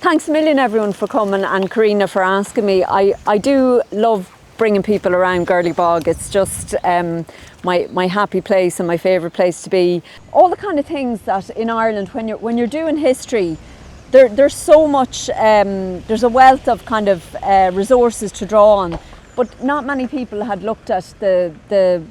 Thanks a million everyone for coming, and Karina for asking me. I do love bringing people around Girley Bog. It's just my happy place and my favourite place to be. All the kind of things that in Ireland, when you're doing history, there's so much, there's a wealth of kind of resources to draw on, but not many people had looked at the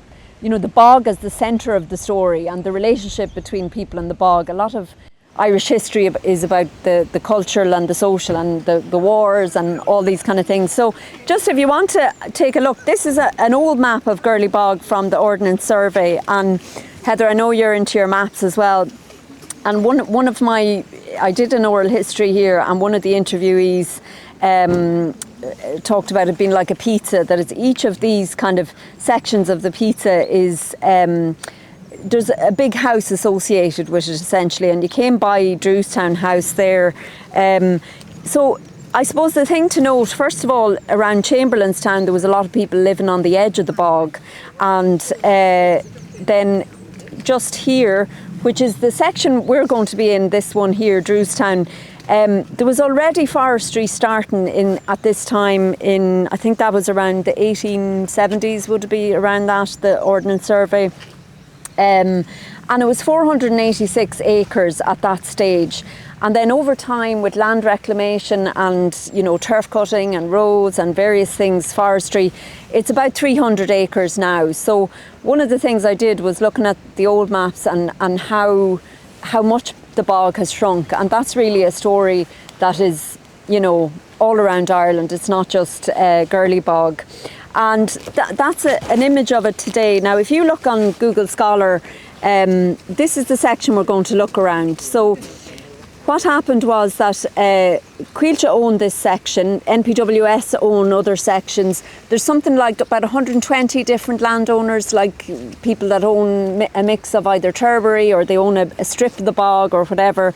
bog as the centre of the story and the relationship between people and the bog. A lot of Irish history is about the cultural and the social and the wars and all these kind of things. So just if you want to take a look, this is an old map of Girley Bog from the Ordnance Survey. And Heather, I know you're into your maps as well. And I did an oral history here, and one of the interviewees talked about it being like a pizza, that it's each of these kind of sections of the pizza is there's a big house associated with it essentially, and you came by Drewstown House there. So I suppose the thing to note, first of all, around Chamberlainstown there was a lot of people living on the edge of the bog, and then just here, which is the section we're going to be in, this one here, Drewstown, there was already forestry starting at this time in, I think that was around the 1870s, would it be around that, the Ordnance Survey. And it was 486 acres at that stage. And then over time, with land reclamation and, turf cutting and roads and various things, forestry, it's about 300 acres now. So one of the things I did was looking at the old maps and how much the bog has shrunk. And that's really a story that is, all around Ireland. It's not just Girley Bog. And that's an image of it today. Now, if you look on Google Scholar, this is the section we're going to look around. So what happened was that Caoilte owned this section, NPWS own other sections. There's something like about 120 different landowners, like people that own a mix of either turbary or they own a strip of the bog or whatever.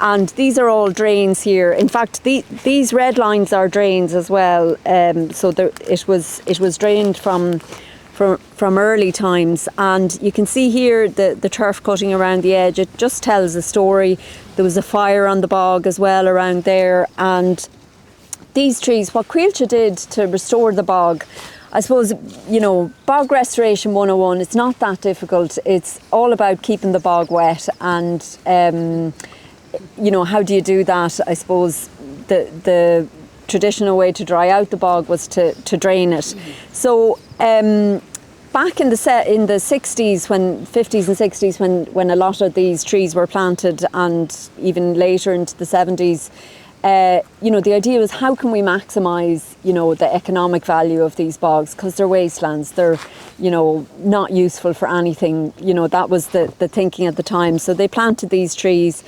And these are all drains here. In fact, these red lines are drains as well. So it was drained from early times, and you can see here the turf cutting around the edge. It just tells a story. There was a fire on the bog as well around there, and these trees, what Caoilte did to restore the bog, I suppose, bog restoration 101, it's not that difficult. It's all about keeping the bog wet, and how do you do that? I suppose the traditional way to dry out the bog was to drain it. So back in the 60s, 50s and 60s, when a lot of these trees were planted, and even later into the 70s, the idea was, how can we maximise, the economic value of these bogs, because they're wastelands, they're, not useful for anything. That was the thinking at the time. So they planted these trees.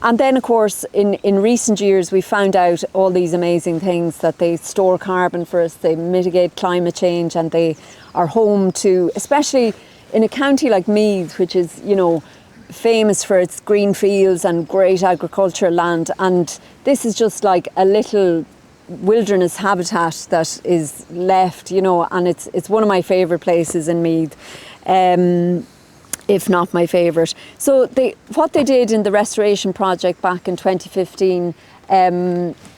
And then, of course, in recent years, we found out all these amazing things, that they store carbon for us, they mitigate climate change, and they are home to, especially in a county like Meath, which is, famous for its green fields and great agricultural land. And this is just like a little wilderness habitat that is left, and it's one of my favourite places in Meath. If not my favourite. So what they did in the restoration project back in 2015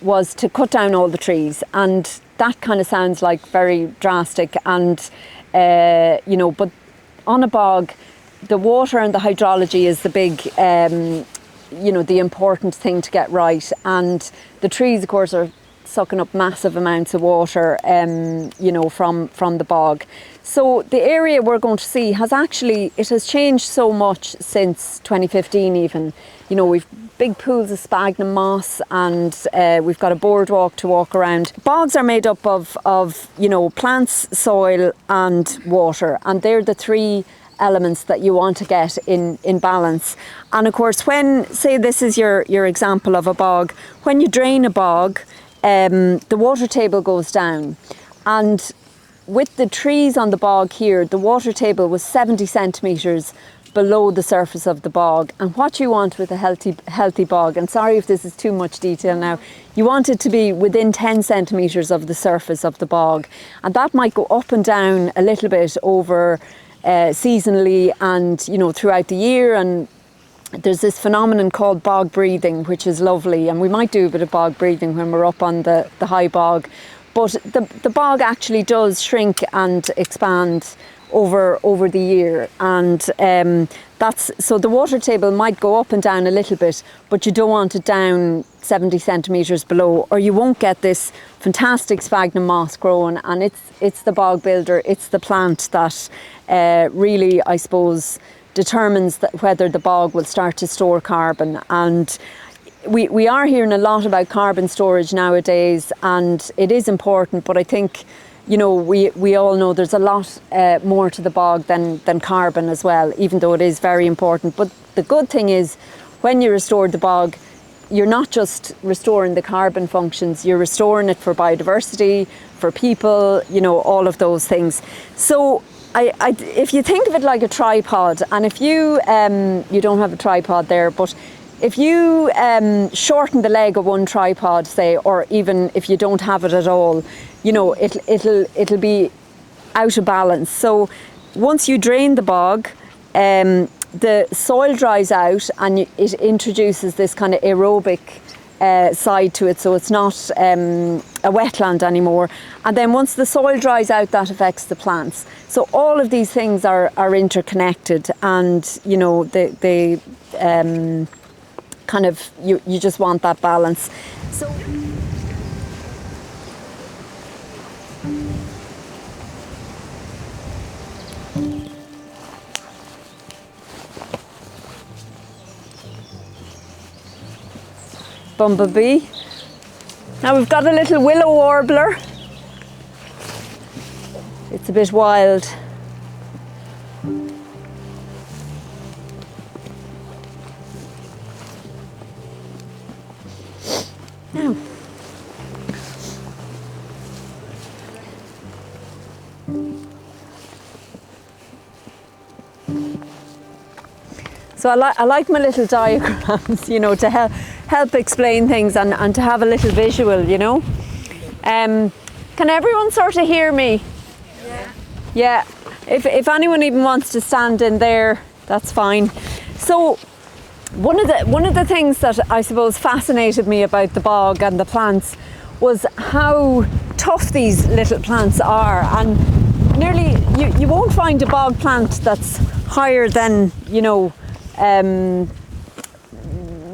was to cut down all the trees, and that kind of sounds like very drastic, and but on a bog, the water and the hydrology is the big the important thing to get right, and the trees, of course, are sucking up massive amounts of water from the bog. So the area we're going to see has changed so much since 2015 even. We've big pools of sphagnum moss, and we've got a boardwalk to walk around. Bogs are made up of plants, soil and water, and they're the three elements that you want to get in balance. And of course, say this is your example of a bog, when you drain a bog, the water table goes down, and with the trees on the bog here, the water table was 70 centimetres below the surface of the bog. And what you want with a healthy bog, and sorry if this is too much detail now, you want it to be within 10 centimetres of the surface of the bog, and that might go up and down a little bit over seasonally and throughout the year, and there's this phenomenon called bog breathing, which is lovely, and we might do a bit of bog breathing when we're up on the high bog. But the bog actually does shrink and expand over the year, and so the water table might go up and down a little bit, but you don't want it down 70 centimetres below, or you won't get this fantastic sphagnum moss growing. And it's the bog builder, it's the plant that really, I suppose, determines whether the bog will start to store carbon. And we are hearing a lot about carbon storage nowadays, and it is important, but I think, you know, we all know there's a lot more to the bog than carbon as well, even though it is very important. But the good thing is, when you restore the bog, you're not just restoring the carbon functions, you're restoring it for biodiversity, for people, you know, all of those things. So if you think of it like a tripod, and if you don't have a tripod there, but if you shorten the leg of one tripod, say, or even if you don't have it at all, you know, it'll be out of balance. So once you drain the bog, the soil dries out, and it introduces this kind of aerobic side to it, so it's not a wetland anymore. And then once the soil dries out, that affects the plants. So all of these things are interconnected, and you know, they kind of, you just want that balance. So bumblebee. Now we've got a little willow warbler. It's a bit wild. Now, so I like my little diagrams, you know, to help explain things and to have a little visual, you know. Can everyone sort of hear me? Yeah. Yeah. If anyone even wants to stand in there, that's fine. So one of the things that I suppose fascinated me about the bog and the plants was how tough these little plants are, and nearly you won't find a bog plant that's higher than, you know,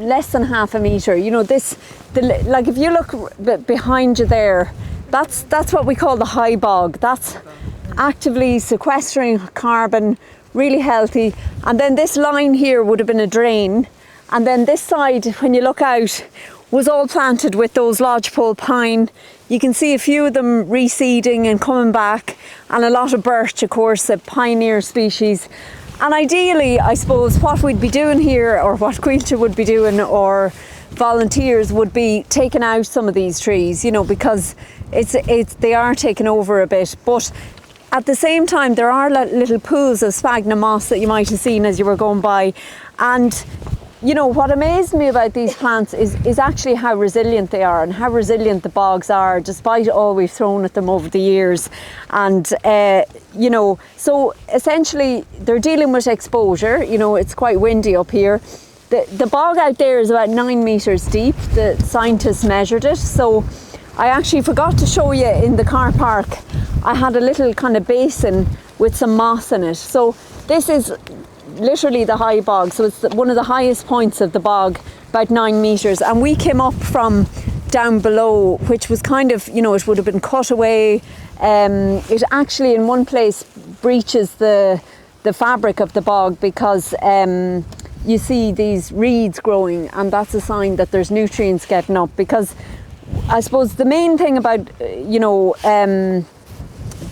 less than half a metre. You know, like if you look behind you there, that's what we call the high bog. That's actively sequestering carbon, really healthy. And then this line here would have been a drain, and then this side, when you look out, was all planted with those lodgepole pine. You can see a few of them reseeding and coming back, and a lot of birch, of course, a pioneer species. And ideally, I suppose, what we'd be doing here, or what Quilter would be doing, or volunteers, would be taking out some of these trees, you know, because they are taking over a bit. But at the same time, there are little pools of sphagnum moss that you might have seen as you were going by. And you know, what amazed me about these plants is actually how resilient they are, and how resilient the bogs are, despite all we've thrown at them over the years. And you know, so essentially they're dealing with exposure. You know, it's quite windy up here. The bog out there is about 9 metres deep. The scientists measured it. So I actually forgot to show you in the car park, I had a little kind of basin with some moss in it. So this is literally the high bog, so it's one of the highest points of the bog, about 9 metres, and we came up from down below, which was kind of, you know, it would have been cut away. It actually in one place breaches the fabric of the bog, because you see these reeds growing, and that's a sign that there's nutrients getting up. Because I suppose the main thing about you know,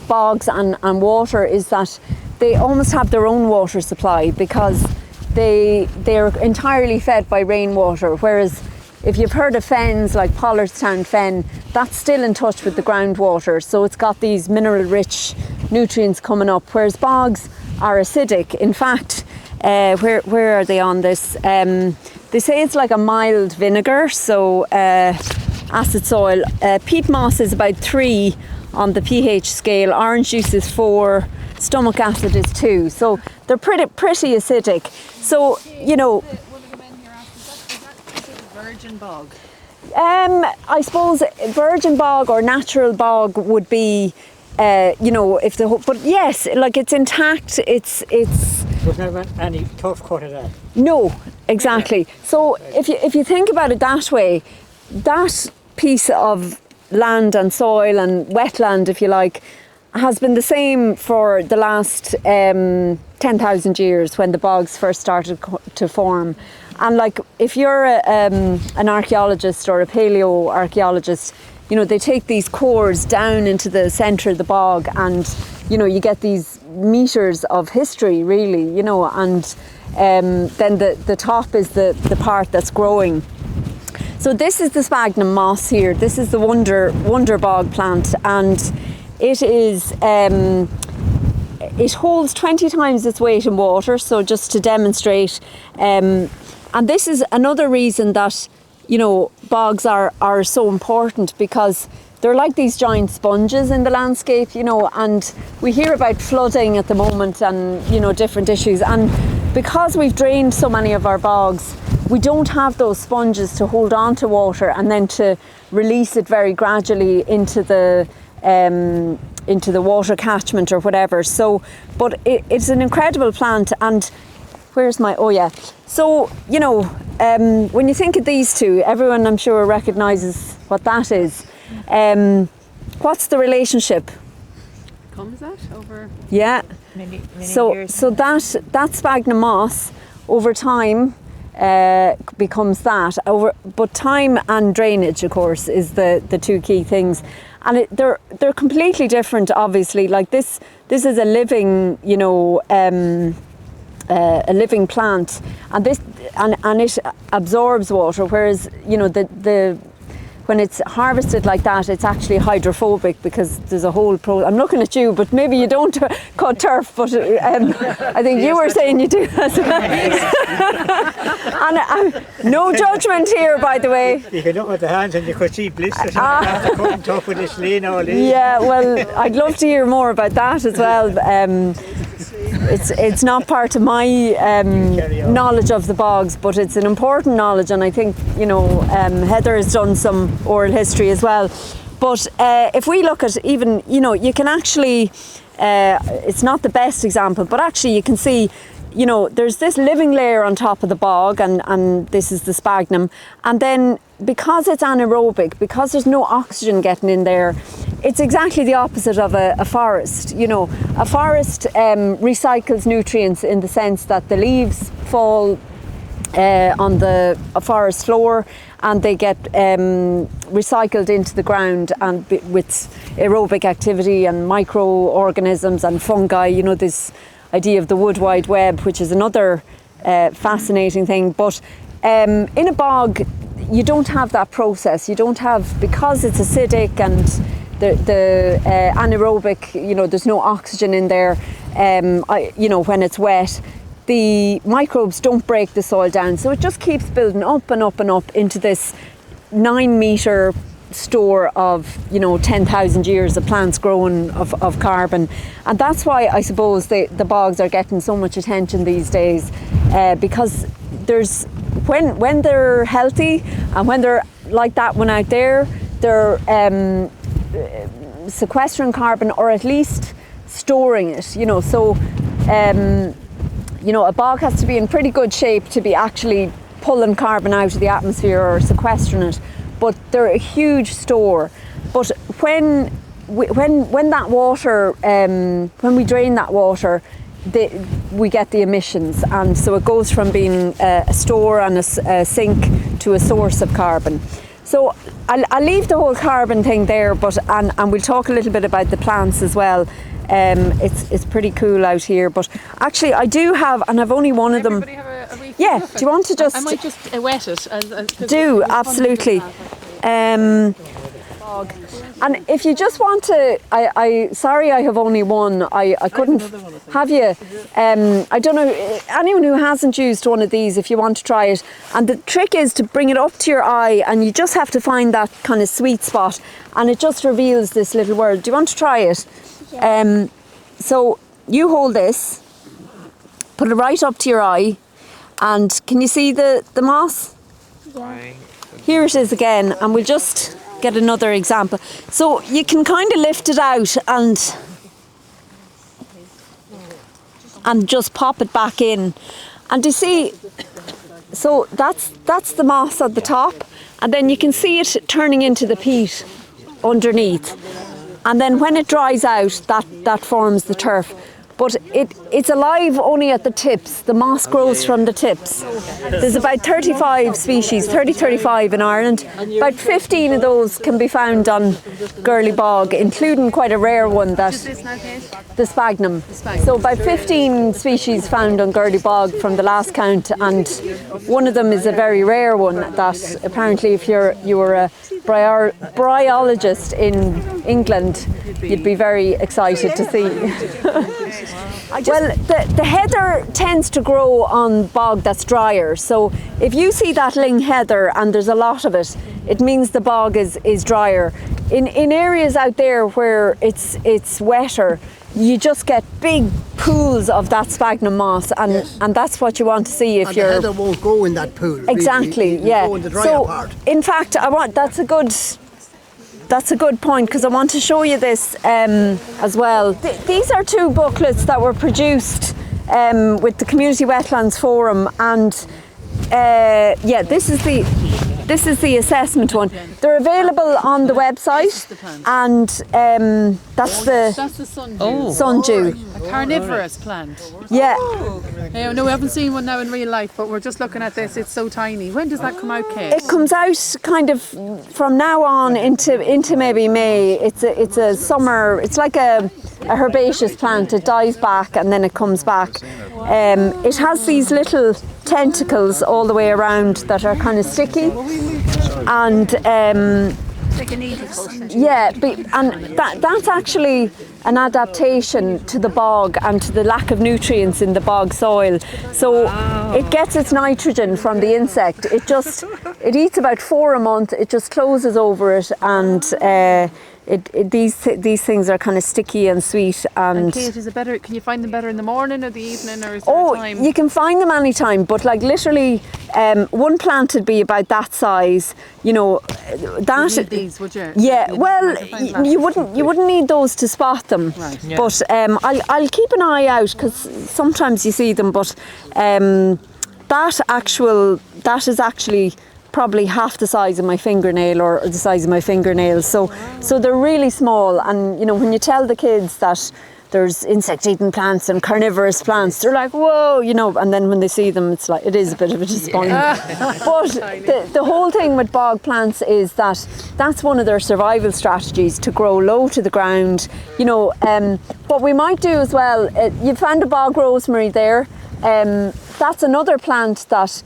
bogs and water is that they almost have their own water supply, because they're entirely fed by rainwater. Whereas if you've heard of fens like Pollardstown Fen, that's still in touch with the groundwater, so it's got these mineral rich nutrients coming up, whereas bogs are acidic. In fact, where are they on this? They say it's like a mild vinegar, so acid soil. Peat moss is about 3 on the pH scale, orange juice is 4, stomach acid is 2, so they're pretty acidic. So, you know, virgin bog? I suppose virgin bog or natural bog would be, if but yes, like it's intact. It's. There's never any tough cut of that. No, exactly. So if you think about it that way, that piece of land and soil and wetland, if you like, has been the same for the last 10,000 years when the bogs first started to form. And like if you're an archaeologist or a paleoarchaeologist, they take these cores down into the centre of the bog, and you get these meters of history really, and then the top is the part that's growing. So this is the sphagnum moss here. This is the wonder bog plant, and it is it holds 20 times its weight in water. So just to demonstrate, and this is another reason that bogs are so important, because they're like these giant sponges in the landscape, and we hear about flooding at the moment and different issues, and because we've drained so many of our bogs, we don't have those sponges to hold on to water and then to release it very gradually into the water catchment or whatever. So, but it's an incredible plant. And where's my, so, when you think of these two, everyone I'm sure recognises what that is. What's the relationship? Comes that over? Yeah. Many so years. So that sphagnum moss over time becomes that. But time and drainage, of course, is the two key things. And they're completely different, obviously. Like this is a living, a living plant, and this and it absorbs water, whereas the when it's harvested like that, it's actually hydrophobic, because there's a whole I'm looking at you, but maybe you don't cut turf, but I think you were saying you do as well. And no judgment here, by the way. You can look at the hands and you could see blisters after cutting tough with this lean all in. Yeah, well, I'd love to hear more about that as well. It's not part of my knowledge of the bogs, but it's an important knowledge, and I think Heather has done some oral history as well. But if we look at even, you can actually, it's not the best example, but actually you can see, there's this living layer on top of the bog, and this is the sphagnum, and then because it's anaerobic, because there's no oxygen getting in there, it's exactly the opposite of a forest. A forest recycles nutrients in the sense that the leaves fall on the forest floor, and they get recycled into the ground, and with aerobic activity and microorganisms and fungi, this idea of the wood wide web, which is another fascinating thing. But in a bog, you don't have that process. You don't have, because it's acidic and the anaerobic, there's no oxygen in there, when it's wet, the microbes don't break the soil down. So it just keeps building up and up and up into this 9 metre store of 10,000 years of plants growing of carbon. And that's why I suppose the bogs are getting so much attention these days, because there's when they're healthy and when they're like that one out there, they're sequestering carbon, or at least storing it, so a bog has to be in pretty good shape to be actually pulling carbon out of the atmosphere or sequestering it, but they're a huge store. But when that water, when we drain that water, we get the emissions, and so it goes from being a store and a sink to a source of carbon. So I'll leave the whole carbon thing there, but and we'll talk a little bit about the plants as well. It's pretty cool out here, but actually I do have, and I've only one of them. Have a wee Yeah, look do you want to just? I might just wet it. Do, absolutely. And if you just want to, sorry I have only one, I couldn't, have you? I don't know, anyone who hasn't used one of these, if you want to try it, and the trick is to bring it up to your eye, and you just have to find that kind of sweet spot, and it just reveals this little world. Do you want to try it? Yeah. So you hold this, put it right up to your eye, and can you see the moss? Yeah. here it is again, and we'll just get another example. So you can kind of lift it out and just pop it back in. And you see, so that's the moss at the top, and then you can see it turning into the peat underneath. And then when it dries out, that forms the turf. But it's alive only at the tips. The moss grows from the tips. There's about 35 species, 35 in Ireland. About 15 of those can be found on Girley Bog, including quite a rare one, the sphagnum. So about 15 species found on Girley Bog from the last count, and one of them is a very rare one that apparently if you were a bryologist in England, you'd be very excited to see. Well, the heather tends to grow on bog that's drier. So if you see that ling heather and there's a lot of it, it means the bog is drier. In areas out there where it's wetter, you just get big pools of that sphagnum moss, and that's what you want to see if you're. The heather won't grow in that pool. Exactly, really. yeah. Go in the drier So, part. in fact, that's a good point, because I want to show you this as well. These are two booklets that were produced with the Community Wetlands Forum, and this is the assessment one. They're available on the website, and that's the sundew. A carnivorous plant. Yeah. No, we haven't seen one now in real life, but we're just looking at this. It's so tiny. When does that come out, Kate? It comes out kind of from now on into maybe May. It's a summer. It's like a herbaceous plant. It dies back and then it comes back. It has these little tentacles all the way around that are kind of sticky, and that's actually an adaptation to the bog and to the lack of nutrients in the bog soil. So it gets its nitrogen from the insect. It eats about 4 a month. It just closes over it, and these things are kind of sticky and sweet. And Kate, is it better? Can you find them better in the morning or the evening, or is there a time? You can find them anytime, but like literally, one plant would be about that size. You know, that. You'd need these, would you? Yeah, well, you wouldn't need those to spot them. Right. Yeah. But I'll keep an eye out, because sometimes you see them. But that is actually probably half the size of my fingernail, or the size of my fingernail. So they're really small, and you know, when you tell the kids that there's insect-eating plants and carnivorous plants, they're like, whoa, you know, and then when they see them, it's like, it is a bit of a disappointment. But the whole thing with bog plants is that's one of their survival strategies, to grow low to the ground. You know, what we might do as well, you found a bog rosemary there. That's another plant that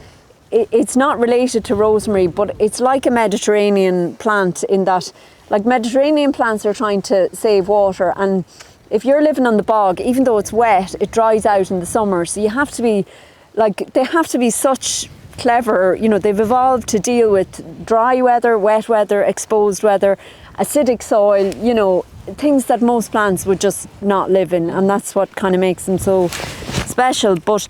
it's not related to rosemary, but it's like a Mediterranean plant in that, like, Mediterranean plants are trying to save water, and if you're living on the bog, even though it's wet, it dries out in the summer. So you have to be, like, they have to be such clever, you know, they've evolved to deal with dry weather, wet weather, exposed weather, acidic soil, you know, things that most plants would just not live in, and that's what kind of makes them so special. But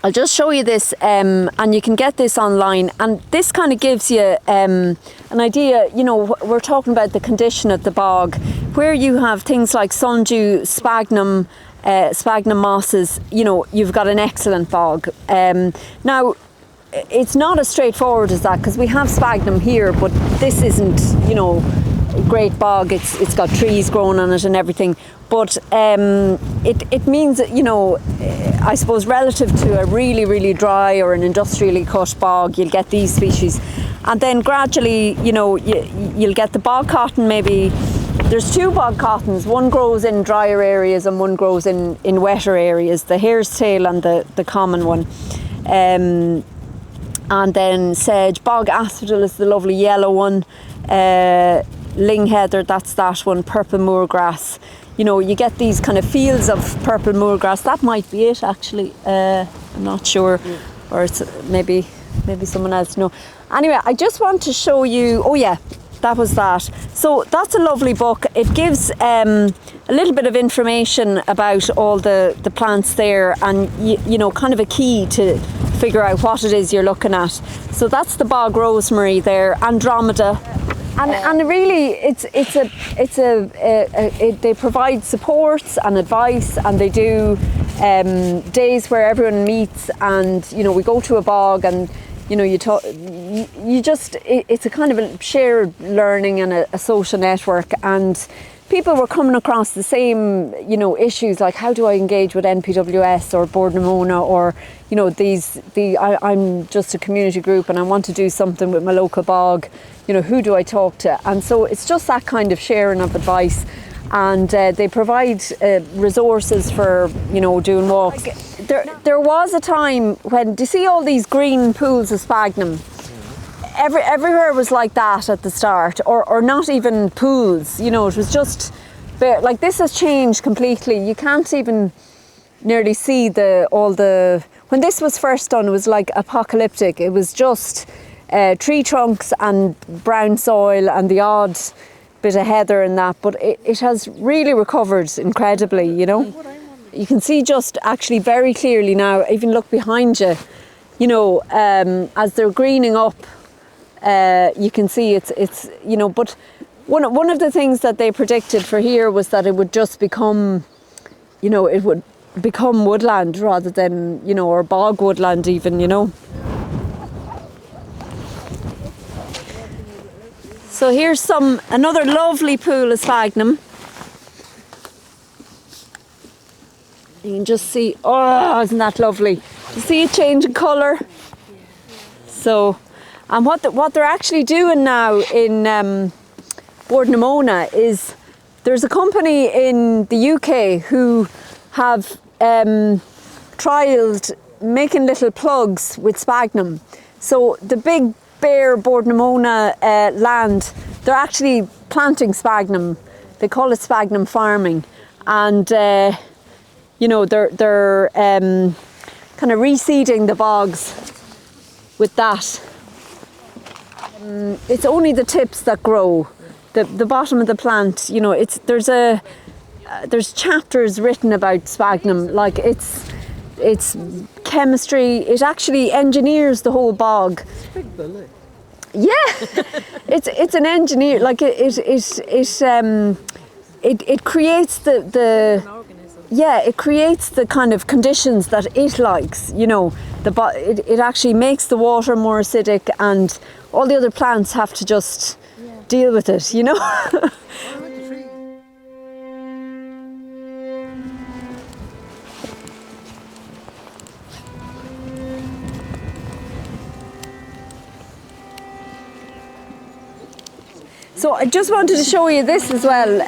I'll just show you this, and you can get this online, and this kind of gives you an idea. You know, we're talking about the condition of the bog, where you have things like sundew, sphagnum mosses. You know, you've got an excellent bog. Now, it's not as straightforward as that, because we have sphagnum here, but this isn't, you know, a great bog. It's got trees growing on it and everything. But it means that, you know, I suppose relative to a really, really dry or an industrially cut bog, you'll get these species. And then gradually, you know, you'll get the bog cotton. Maybe there's 2 bog cottons. One grows in drier areas and one grows in wetter areas. The hare's tail and the common one. And then sedge. Bog asphodel is the lovely yellow one. Ling heather, that's that one. Purple moorgrass. You know, you get these kind of fields of purple moorgrass. That might be it, actually. I'm not sure, or it's maybe someone else. No. Anyway, I just want to show you. Oh yeah, that was that. So that's a lovely book. It gives a little bit of information about all the plants there, and you know, kind of a key to figure out what it is you're looking at. So that's the bog rosemary there, Andromeda. And really, they provide supports and advice, and they do days where everyone meets, and we go to a bog, and you talk. It's a kind of a shared learning and a social network, and people were coming across the same issues, like how do I engage with NPWS or Board Namona, or I'm just a community group and I want to do something with my local bog. Who do I talk to? And so it's just that kind of sharing of advice, and they provide resources for doing walks. There was a time when, do you see all these green pools of sphagnum? Everywhere was like that at the start, or not even pools. It was just bare. Like, this has changed completely. You can't even nearly see when this was first done, it was like apocalyptic. It was just tree trunks and brown soil and the odd bit of heather and that, but it has really recovered incredibly. You can see just actually very clearly now, even look behind you, as they're greening up, you can see it's but one of the things that they predicted for here was that it would just become, it would become woodland rather than, or bog woodland even, So here's another lovely pool of sphagnum. You can just see, oh, isn't that lovely? You see it change in colour? So, and what they're actually doing now in Board Namona is, there's a company in the UK who have trialled making little plugs with sphagnum. So the big bare Board Namona land, they're actually planting sphagnum. They call it sphagnum farming, and they're kind of reseeding the bogs with that. It's only the tips that grow. The bottom of the plant, there's chapters written about sphagnum, like it's chemistry. It actually engineers the whole bog. It's big, isn't it? Yeah, it's an engineer. Like it creates it creates the kind of conditions that it likes. It actually makes the water more acidic, and all the other plants have to just deal with it. So I just wanted to show you this as well.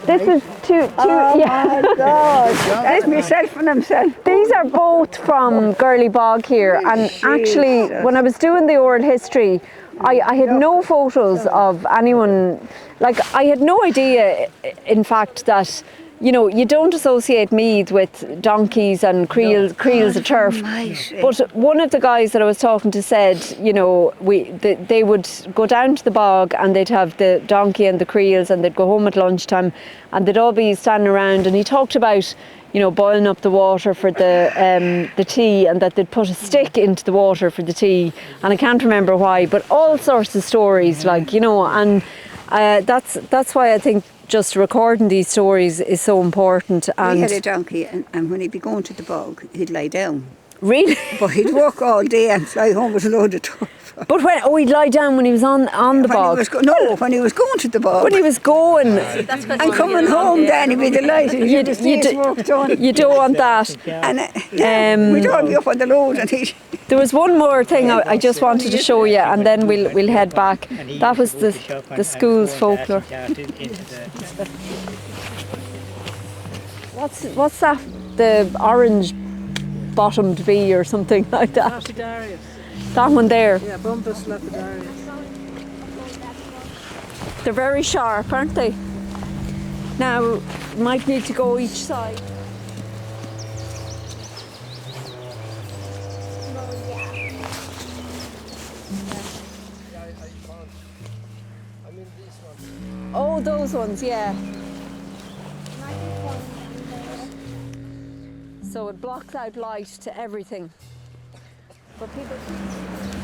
This is two. Oh my God! That's myself and himself. These are both from Girley Bog here, and actually, when I was doing the oral history, I had no photos of anyone. Like, I had no idea, in fact, that you don't associate Meath with donkeys and creels of turf. But one of the guys that I was talking to said, they would go down to the bog and they'd have the donkey and the creels, and they'd go home at lunchtime and they'd all be standing around, and he talked about boiling up the water for the tea, and that they'd put a stick into the water for the tea, and I can't remember why, but all sorts of stories, and that's why I think just recording these stories is so important. And we had a donkey, and when he'd be going to the bog, he'd lie down. Really? But he'd work all day and fly home with a load of turf. But he'd lie down when he was on the bog? When he was going to the bog. When he was going. And coming home then, he'd be delighted. You don't want that. And we'd all be up on the load. And there was one more thing I just wanted to show you, and then we'll head back. That was the school's folklore. What's that? The orange bottomed bee or something like that? Lapidarius. That one there. Yeah, Bumpus lapidarius. They're very sharp, aren't they? Now, might need to go each side. Oh, those ones, yeah. So it blocks out light to everything. But people